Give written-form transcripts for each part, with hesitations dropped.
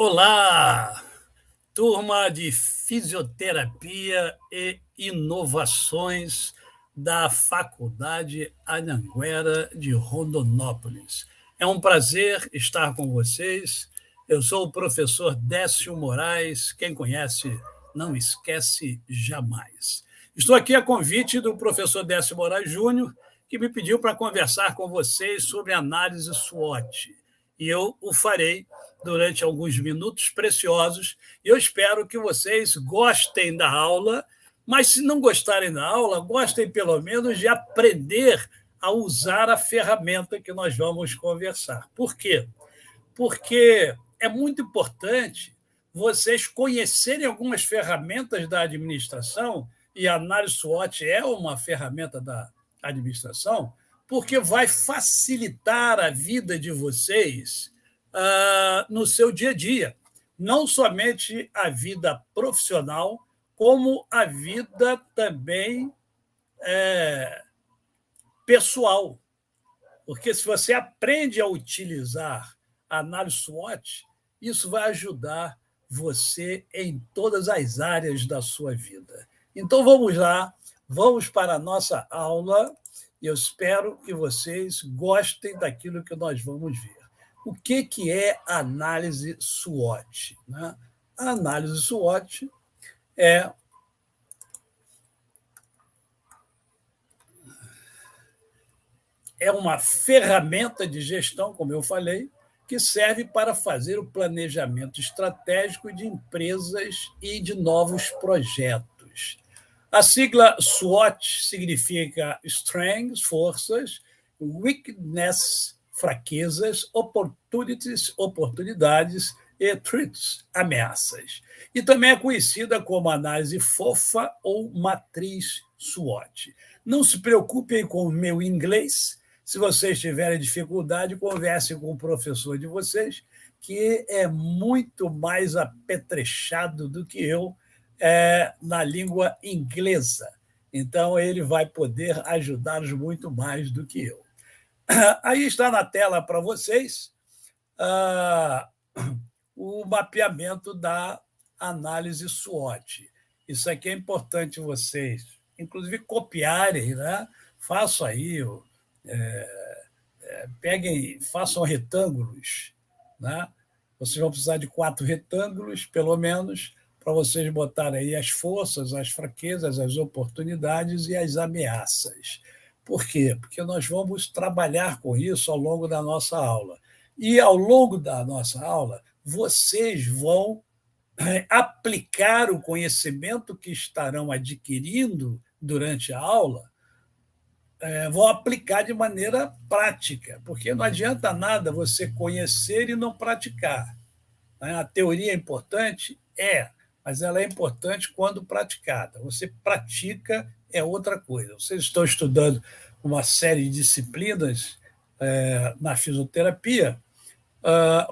Olá, turma de Fisioterapia e Inovações da Faculdade Anhanguera de Rondonópolis. É um prazer estar com vocês. Eu sou o professor Décio Moraes. Quem conhece, não esquece jamais. Estou aqui a convite do professor Décio Moraes Júnior, que me pediu para conversar com vocês sobre análise SWOT. E eu o farei durante alguns minutos preciosos. Eu espero que vocês gostem da aula, mas se não gostarem da aula, gostem pelo menos de aprender a usar a ferramenta que nós vamos conversar. Por quê? Porque é muito importante vocês conhecerem algumas ferramentas da administração, e a análise SWOT é uma ferramenta da administração, porque vai facilitar a vida de vocês no seu dia a dia. Não somente a vida profissional, como a vida também pessoal. Porque se você aprende a utilizar a análise SWOT, isso vai ajudar você em todas as áreas da sua vida. Então vamos lá, vamos para a nossa aula e eu espero que vocês gostem daquilo que nós vamos ver. O que é a análise SWOT? Né? A análise SWOT é uma ferramenta de gestão, como eu falei, que serve para fazer o planejamento estratégico de empresas e de novos projetos. A sigla SWOT significa Strengths, forças, Weakness, fraquezas, Opportunities, oportunidades, e Threats, ameaças. E também é conhecida como análise fofa ou matriz SWOT. Não se preocupem com o meu inglês. Se vocês tiverem dificuldade, conversem com o professor de vocês, que é muito mais apetrechado do que eu na língua inglesa. Então, ele vai poder ajudar-nos muito mais do que eu. Aí está na tela para vocês o mapeamento da análise SWOT. Isso aqui é importante vocês, inclusive, copiarem, né? Façam aí, peguem, façam retângulos, né? Vocês vão precisar de 4 retângulos, pelo menos, para vocês botarem aí as forças, as fraquezas, as oportunidades e as ameaças. Por quê? Porque nós vamos trabalhar com isso ao longo da nossa aula. E, ao longo da nossa aula, vocês vão aplicar o conhecimento que estarão adquirindo durante a aula, vão aplicar de maneira prática, porque não adianta nada você conhecer e não praticar. A teoria é importante? Mas ela é importante quando praticada. Você pratica é outra coisa. Vocês estão estudando uma série de disciplinas na fisioterapia,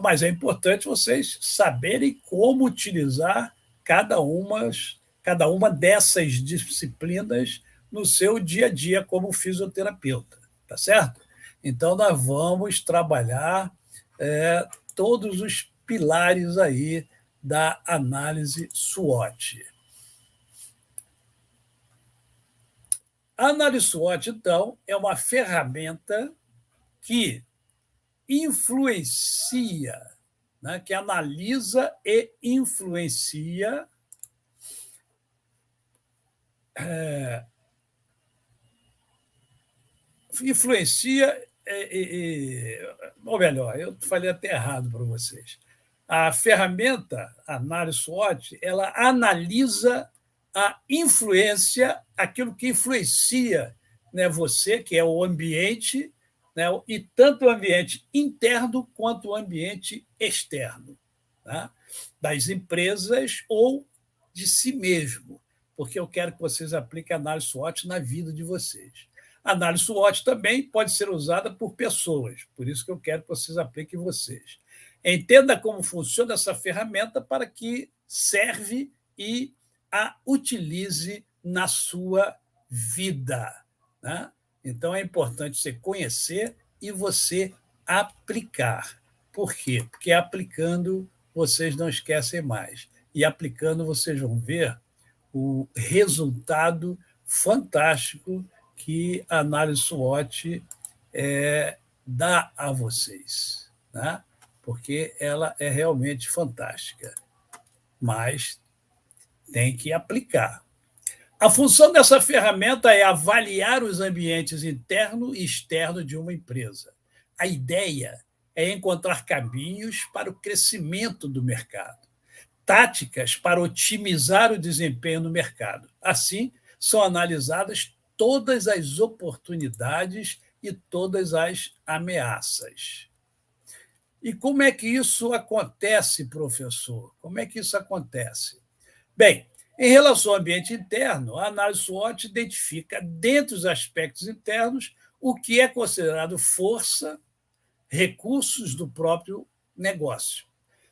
mas é importante vocês saberem como utilizar cada uma dessas disciplinas no seu dia a dia como fisioterapeuta, tá certo? Então, nós vamos trabalhar todos os pilares aí da análise SWOT. A análise SWOT, então, é uma ferramenta que influencia, né, que analisa e influencia ou melhor, eu falei até errado para vocês. A ferramenta a análise SWOT, ela analisa a influência, aquilo que influencia, né, você, que é o ambiente, né, e tanto o ambiente interno quanto o ambiente externo, tá? Das empresas ou de si mesmo, porque eu quero que vocês apliquem a análise SWOT na vida de vocês. A análise SWOT também pode ser usada por pessoas, por isso que eu quero que vocês apliquem vocês. Entenda como funciona essa ferramenta para que serve e a utilize na sua vida, né? Então, é importante você conhecer e você aplicar. Por quê? Porque aplicando vocês não esquecem mais. E aplicando, vocês vão ver o resultado fantástico que a análise SWOT dá a vocês, né? Porque ela é realmente fantástica, mas tem que aplicar. A função dessa ferramenta é avaliar os ambientes interno e externo de uma empresa. A ideia é encontrar caminhos para o crescimento do mercado, táticas para otimizar o desempenho no mercado. Assim, são analisadas todas as oportunidades e todas as ameaças. E como é que isso acontece, professor? Como é que isso acontece? Bem, em relação ao ambiente interno, a análise SWOT identifica, dentre os aspectos internos, o que é considerado força, recursos do próprio negócio.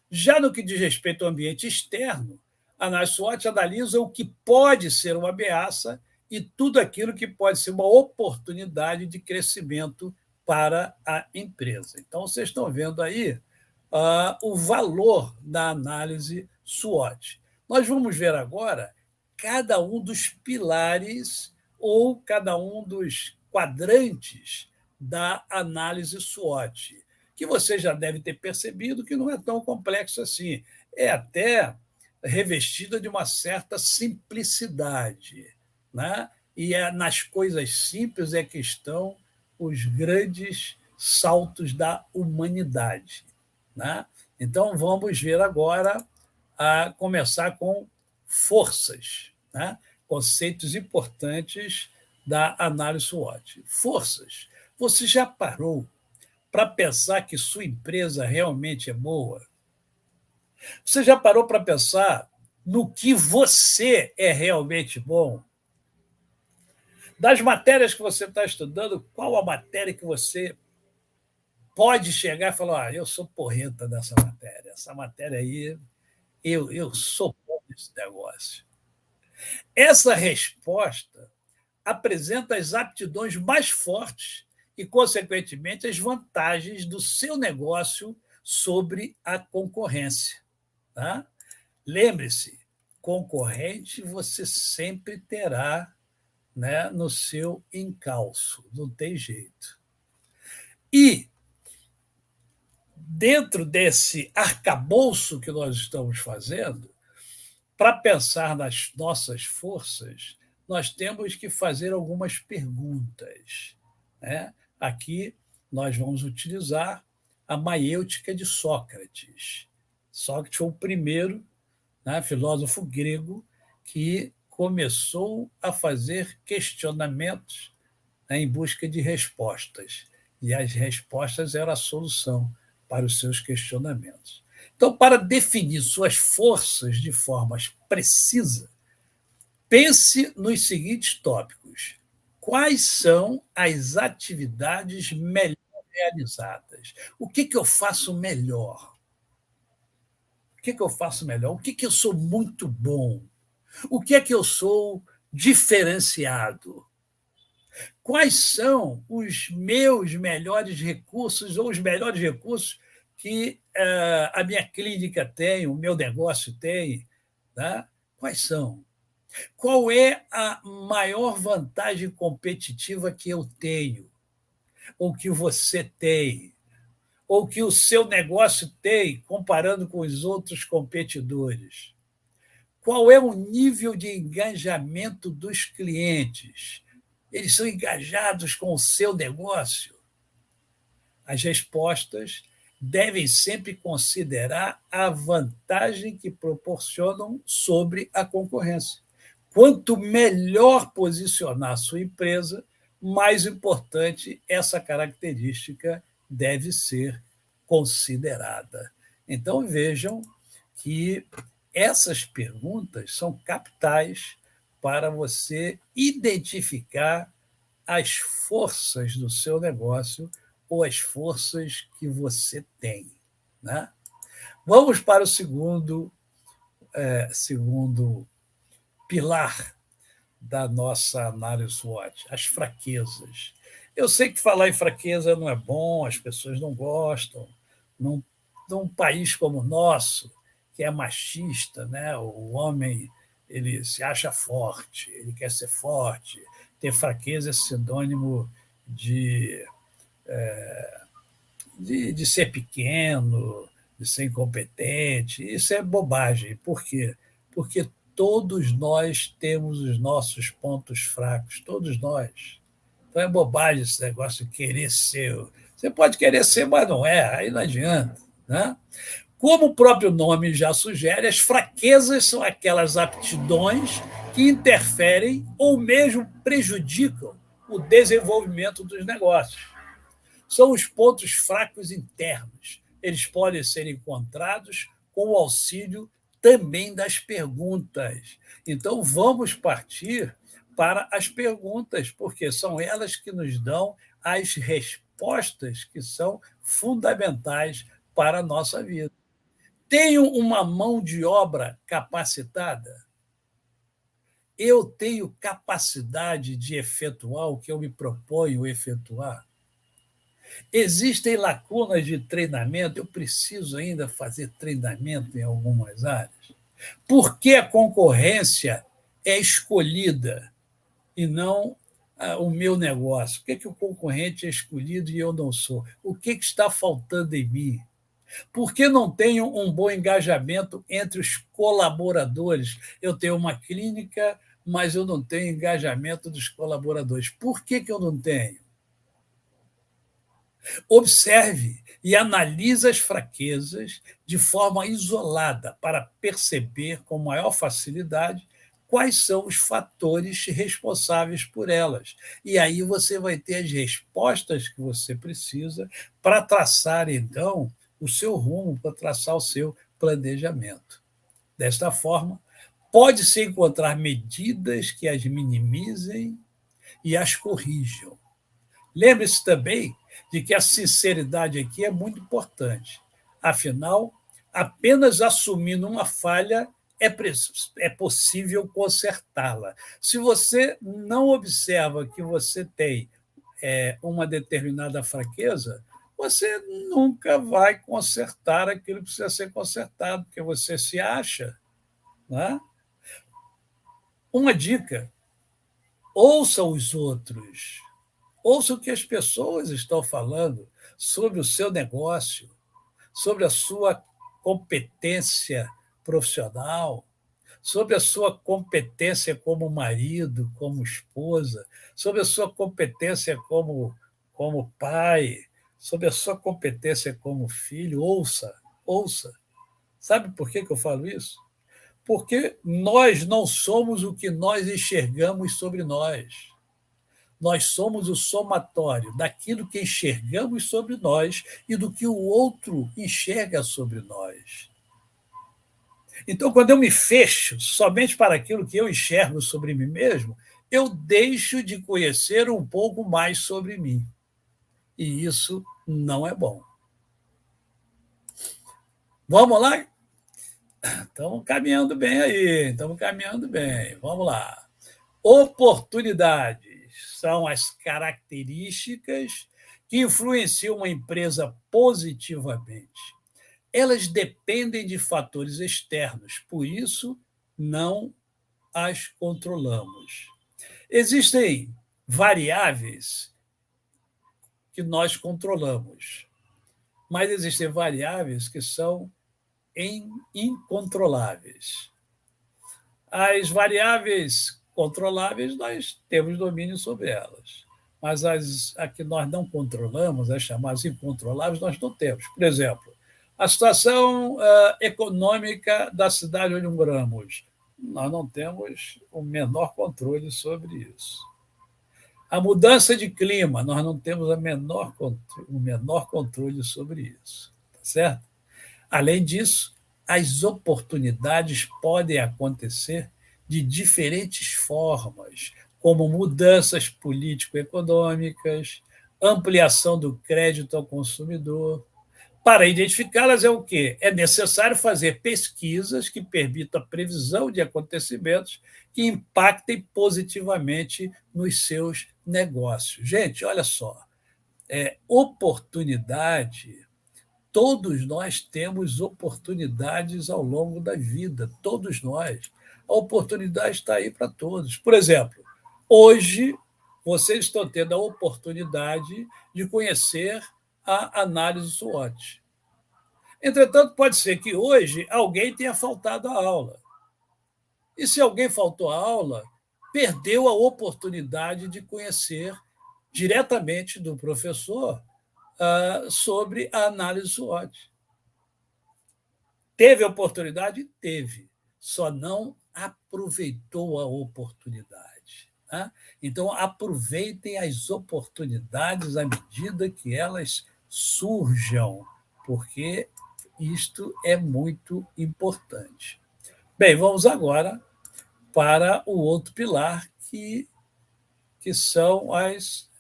Já no que diz respeito ao ambiente externo, a análise SWOT analisa o que pode ser uma ameaça e tudo aquilo que pode ser uma oportunidade de crescimento para a empresa. Então, vocês estão vendo aí o valor da análise SWOT. Nós vamos ver agora cada um dos pilares ou cada um dos quadrantes da análise SWOT, que você já deve ter percebido que não é tão complexo assim. É até revestida de uma certa simplicidade, né? E nas coisas simples é que estão os grandes saltos da humanidade, né? Então, vamos ver agora a começar com forças, né? Conceitos importantes da análise SWOT. Forças. Você já parou para pensar que sua empresa realmente é boa? Você já parou para pensar no que você é realmente bom? Das matérias que você está estudando, qual a matéria que você pode chegar e falar: eu sou porreta dessa matéria, essa matéria aí, eu sou bom nesse negócio? Essa resposta apresenta as aptidões mais fortes e, consequentemente, as vantagens do seu negócio sobre a concorrência. Tá? Lembre-se, concorrente você sempre terá, né, no seu encalço, não tem jeito. E, dentro desse arcabouço que nós estamos fazendo, para pensar nas nossas forças, nós temos que fazer algumas perguntas, né? Aqui nós vamos utilizar a maiêutica de Sócrates. Sócrates foi o primeiro, né, filósofo grego que começou a fazer questionamentos, né, em busca de respostas. E as respostas eram a solução para os seus questionamentos. Então, para definir suas forças de forma precisa, pense nos seguintes tópicos: quais são as atividades melhor realizadas? O que eu faço melhor? O que eu faço melhor? O que eu sou muito bom? O que é que eu sou diferenciado? Quais são os meus melhores recursos ou os melhores recursos que a minha clínica tem, o meu negócio tem? Tá? Quais são? Qual é a maior vantagem competitiva que eu tenho, ou que você tem, ou que o seu negócio tem, comparando com os outros competidores? Qual é o nível de engajamento dos clientes? Eles são engajados com o seu negócio? As respostas devem sempre considerar a vantagem que proporcionam sobre a concorrência. Quanto melhor posicionar a sua empresa, mais importante essa característica deve ser considerada. Então, vejam que essas perguntas são capitais para você identificar as forças do seu negócio ou as forças que você tem, né? Vamos para o segundo pilar da nossa análise SWOT, as fraquezas. Eu sei que falar em fraqueza não é bom, as pessoas não gostam. Num país como o nosso, que é machista, né? O homem ele se acha forte, ele quer ser forte, ter fraqueza é sinônimo de, de ser pequeno, de ser incompetente. Isso é bobagem. Por quê? Porque todos nós temos os nossos pontos fracos, todos nós. Então é bobagem esse negócio de querer ser. Você pode querer ser, mas não é, aí não adianta. Né? Como o próprio nome já sugere, as fraquezas são aquelas aptidões que interferem ou mesmo prejudicam o desenvolvimento dos negócios. São os pontos fracos internos. Eles podem ser encontrados com o auxílio também das perguntas. Então, vamos partir para as perguntas, porque são elas que nos dão as respostas que são fundamentais para a nossa vida. Tenho uma mão de obra capacitada? Eu tenho capacidade de efetuar o que eu me proponho efetuar? Existem lacunas de treinamento? Eu preciso ainda fazer treinamento em algumas áreas? Por que a concorrência é escolhida e não o meu negócio? Por que o concorrente é escolhido e eu não sou? O que está faltando em mim? Por que não tenho um bom engajamento entre os colaboradores? Eu tenho uma clínica, mas eu não tenho engajamento dos colaboradores. Por que eu não tenho? Observe e analise as fraquezas de forma isolada para perceber com maior facilidade quais são os fatores responsáveis por elas. E aí você vai ter as respostas que você precisa para traçar, então, o seu rumo, para traçar o seu planejamento. Desta forma, pode-se encontrar medidas que as minimizem e as corrijam. Lembre-se também de que a sinceridade aqui é muito importante. Afinal, apenas assumindo uma falha é possível consertá-la. Se você não observa que você tem uma determinada fraqueza, você nunca vai consertar aquilo que precisa ser consertado, porque você se acha. Né? Uma dica: ouça os outros. Ouça o que as pessoas estão falando sobre o seu negócio, sobre a sua competência profissional, sobre a sua competência como marido, como esposa, sobre a sua competência como pai, sobre a sua competência como filho. Ouça, ouça. Sabe por que eu falo isso? Porque nós não somos o que nós enxergamos sobre nós. Nós somos o somatório daquilo que enxergamos sobre nós e do que o outro enxerga sobre nós. Então, quando eu me fecho somente para aquilo que eu enxergo sobre mim mesmo, eu deixo de conhecer um pouco mais sobre mim. E isso não é bom. Vamos lá? Estamos caminhando bem aí, estamos caminhando bem. Vamos lá. Oportunidades são as características que influenciam uma empresa positivamente. Elas dependem de fatores externos, por isso não as controlamos. Existem variáveis que nós controlamos, mas existem variáveis que são incontroláveis. As variáveis controláveis, nós temos domínio sobre elas, mas a que nós não controlamos, as chamadas incontroláveis, nós não temos. Por exemplo, a situação econômica da cidade onde moramos, nós não temos o menor controle sobre isso. A mudança de clima, nós não temos o menor controle sobre isso. Tá certo? Além disso, as oportunidades podem acontecer de diferentes formas, como mudanças político-econômicas, ampliação do crédito ao consumidor. Para identificá-las é o quê? É necessário fazer pesquisas que permitam a previsão de acontecimentos que impactem positivamente nos seus negócios. Gente, olha só, oportunidade Todos nós temos oportunidades ao longo da vida, todos nós. A oportunidade está aí para todos. Por exemplo, hoje vocês estão tendo a oportunidade de conhecer a análise SWOT. Entretanto, pode ser que hoje alguém tenha faltado à aula. E se alguém faltou à aula, perdeu a oportunidade de conhecer diretamente do professor sobre a análise SWOT. Teve oportunidade? Teve. Só não aproveitou a oportunidade. Né? Então, aproveitem as oportunidades à medida que elas surjam, porque isto é muito importante. Bem, vamos agora para o outro pilar, que são as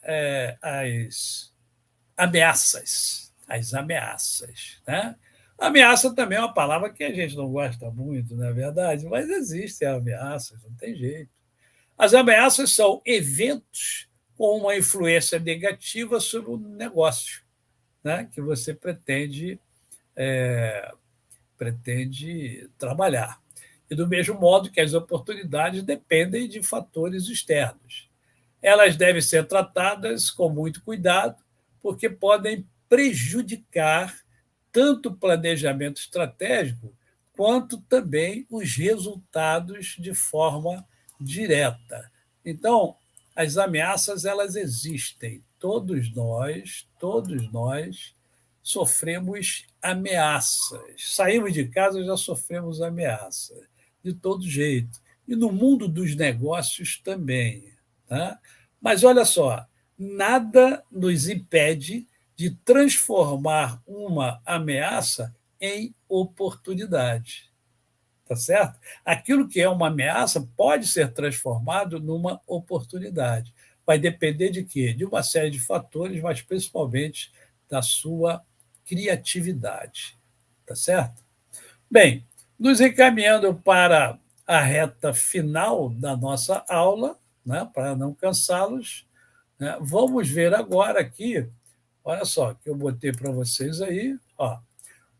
ameaças. As ameaças. Né? Ameaça também é uma palavra que a gente não gosta muito, não é verdade? Mas existem ameaças, não tem jeito. As ameaças são eventos com uma influência negativa sobre o negócio, né, que você pretende trabalhar. E do mesmo modo que as oportunidades dependem de fatores externos. Elas devem ser tratadas com muito cuidado, porque podem prejudicar tanto o planejamento estratégico quanto também os resultados de forma direta. Então, as ameaças elas existem. Todos nós sofremos ameaças. Saímos de casa já sofremos ameaça, de todo jeito. E no mundo dos negócios também. Tá? Mas olha só, nada nos impede de transformar uma ameaça em oportunidade. Tá certo? Aquilo que é uma ameaça pode ser transformado numa oportunidade. Vai depender de quê? De uma série de fatores, mas principalmente da sua criatividade. Tá certo? Bem, nos encaminhando para a reta final da nossa aula, né, para não cansá-los, né, vamos ver agora aqui, olha só, que eu botei para vocês aí, ó,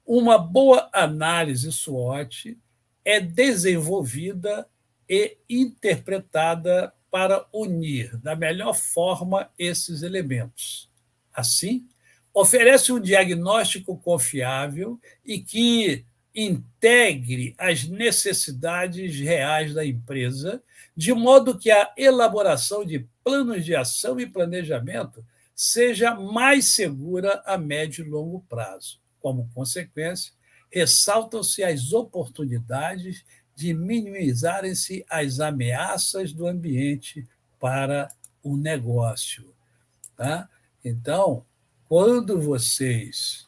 uma boa análise SWOT é desenvolvida e interpretada para unir da melhor forma esses elementos. Assim, oferece um diagnóstico confiável e que integre as necessidades reais da empresa, de modo que a elaboração de planos de ação e planejamento seja mais segura a médio e longo prazo. Como consequência, ressaltam-se as oportunidades de minimizarem-se as ameaças do ambiente para o negócio. Tá? Então, quando vocês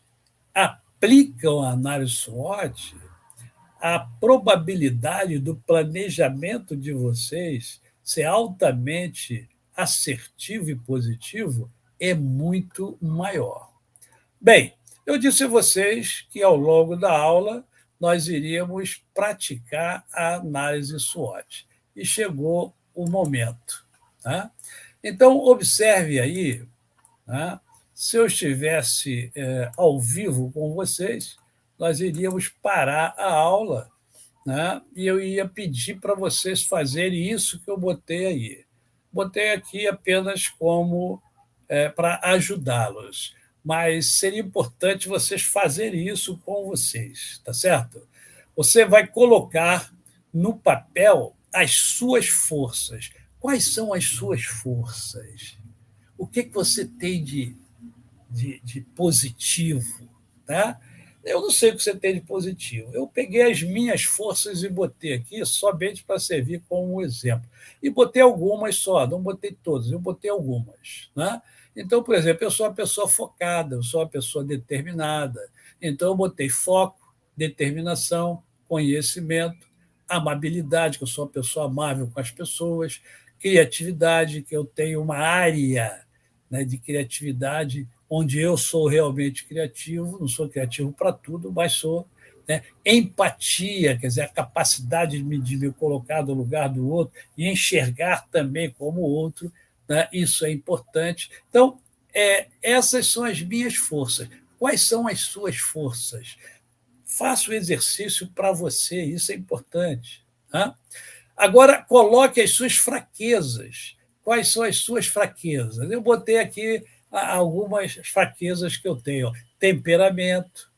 aplicam a análise SWOT, a probabilidade do planejamento de vocês ser altamente assertivo e positivo é muito maior. Bem, eu disse a vocês que ao longo da aula nós iríamos praticar a análise SWOT e chegou o momento. Tá? Então, observe aí, tá? Se eu estivesse ao vivo com vocês, nós iríamos parar a aula, né? E eu ia pedir para vocês fazerem isso que eu botei aí. Botei aqui apenas como para ajudá-los, mas seria importante vocês fazerem isso com vocês, tá certo? Você vai colocar no papel as suas forças. Quais são as suas forças? O que você tem de positivo, tá? Eu não sei o que você tem de positivo. Eu peguei as minhas forças e botei aqui somente para servir como um exemplo. E botei algumas só, não botei todas, eu botei algumas. Né? Então, por exemplo, eu sou uma pessoa focada, eu sou uma pessoa determinada. Então, eu botei foco, determinação, conhecimento, amabilidade, que eu sou uma pessoa amável com as pessoas, criatividade, que eu tenho uma área, né, de criatividade onde eu sou realmente criativo, não sou criativo para tudo, mas sou, né, empatia, quer dizer, a capacidade de me colocar no lugar do outro e enxergar também como o outro, né, isso é importante. Então, essas são as minhas forças. quais são as suas forças. Faça o exercício para você, isso é importante. Tá? Agora, coloque as suas fraquezas. Quais são as suas fraquezas? Eu botei aqui algumas fraquezas que eu tenho. Temperamento,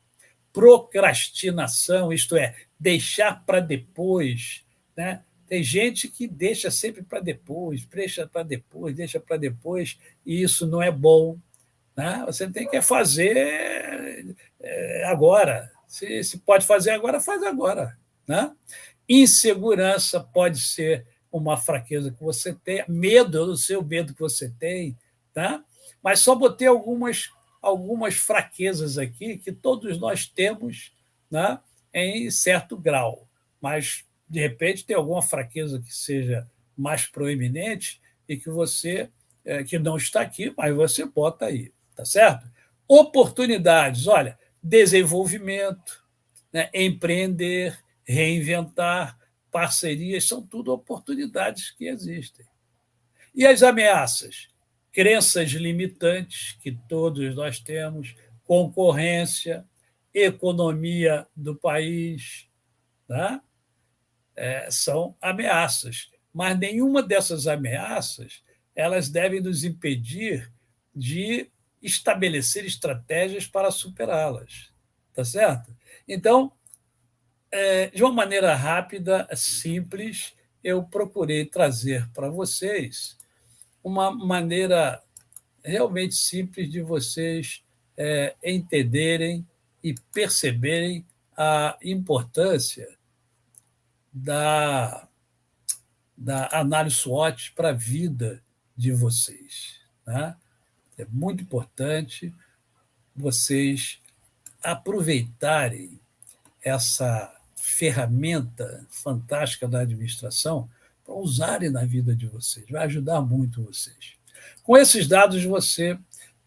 procrastinação, isto é, deixar para depois. Né? Tem gente que deixa sempre para depois, deixa para depois, e isso não é bom. Né? Você tem que fazer agora. Se pode fazer agora, faz agora. Né? Insegurança pode ser uma fraqueza que você tem, medo, eu não sei o medo que você tem, tá? Mas só botei algumas fraquezas aqui que todos nós temos, né, em certo grau. Mas, de repente, tem alguma fraqueza que seja mais proeminente e que você que não está aqui, mas você bota aí, tá certo? Oportunidades, olha, desenvolvimento, né, empreender, reinventar, parcerias, são tudo oportunidades que existem. E as ameaças? Crenças limitantes, que todos nós temos, concorrência, economia do país, tá? São ameaças. Mas nenhuma dessas ameaças elas devem nos impedir de estabelecer estratégias para superá-las. Tá certo? Então, de uma maneira rápida, simples, eu procurei trazer para vocês uma maneira realmente simples de vocês entenderem e perceberem a importância da, da análise SWOT para a vida de vocês. Né? É muito importante vocês aproveitarem essa ferramenta fantástica da administração para usarem na vida de vocês. Vai ajudar muito vocês. Com esses dados, você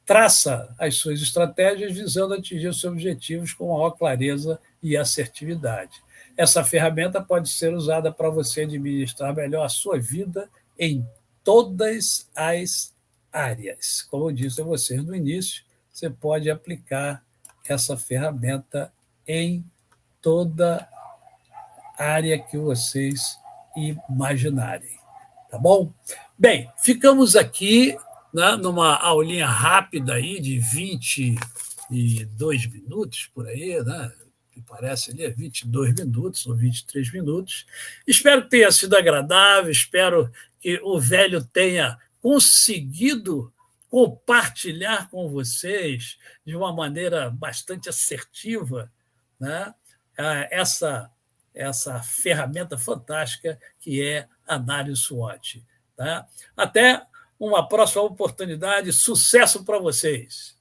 traça as suas estratégias visando atingir os seus objetivos com maior clareza e assertividade. Essa ferramenta pode ser usada para você administrar melhor a sua vida em todas as áreas. Como eu disse a vocês no início, você pode aplicar essa ferramenta em toda área que vocês imaginarem. Tá bom? Bem, ficamos aqui, né, numa aulinha rápida aí de 22 minutos, por aí, né? Me parece ali, 22 minutos ou 23 minutos. Espero que tenha sido agradável, espero que o velho tenha conseguido compartilhar com vocês de uma maneira bastante assertiva, né, essa ferramenta fantástica que é a análise SWOT. Tá? Até uma próxima oportunidade. Sucesso para vocês!